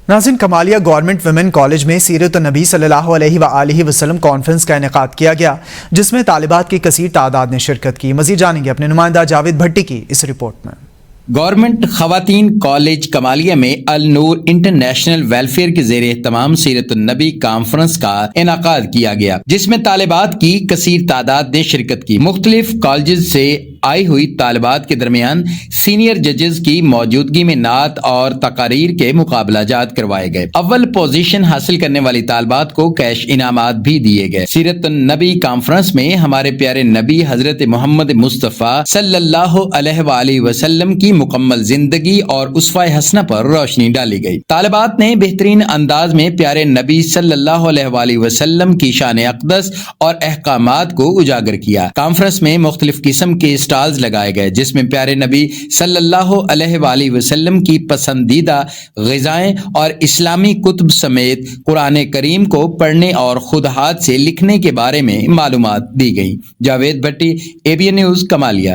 ناظرین، Kamalia government women college میں سیرت النبی صلی اللہ علیہ وآلہ وسلم کانفرنس کا انعقاد کیا گیا، جس میں طالبات کی کثیر تعداد نے شرکت کی۔ مزید جانیں گے اپنے نمائندہ جاوید بھٹی کی اس رپورٹ میں۔ گورنمنٹ خواتین کالج کمالیہ میں النور انٹرنیشنل ویلفیئر کے زیر اہتمام سیرت النبی کانفرنس کا انعقاد کیا گیا، جس میں طالبات کی کثیر تعداد نے شرکت کی۔ مختلف کالجز سے آئی ہوئی طالبات کے درمیان سینئر ججز کی موجودگی میں نعت اور تقاریر کے مقابلہ جات کروائے گئے۔ اول پوزیشن حاصل کرنے والی طالبات کو کیش انعامات بھی دیے گئے۔ سیرت النبی کانفرنس میں ہمارے پیارے نبی حضرت محمد مصطفیٰ صلی اللہ علیہ وآلہ وسلم کی مکمل زندگی اور اسوہ حسنہ پر روشنی ڈالی گئی۔ طالبات نے بہترین انداز میں پیارے نبی صلی اللہ علیہ وآلہ وسلم کی شان اقدس اور احکامات کو اجاگر کیا۔ کانفرنس میں مختلف قسم کے سٹالز لگائے گئے، جس میں پیارے نبی صلی اللہ علیہ وآلہ وسلم کی پسندیدہ غذائیں اور اسلامی کتب سمیت قرآن کریم کو پڑھنے اور خود ہاتھ سے لکھنے کے بارے میں معلومات دی گئیں۔ جاوید بھٹی، ABN نیوز، کمالیہ۔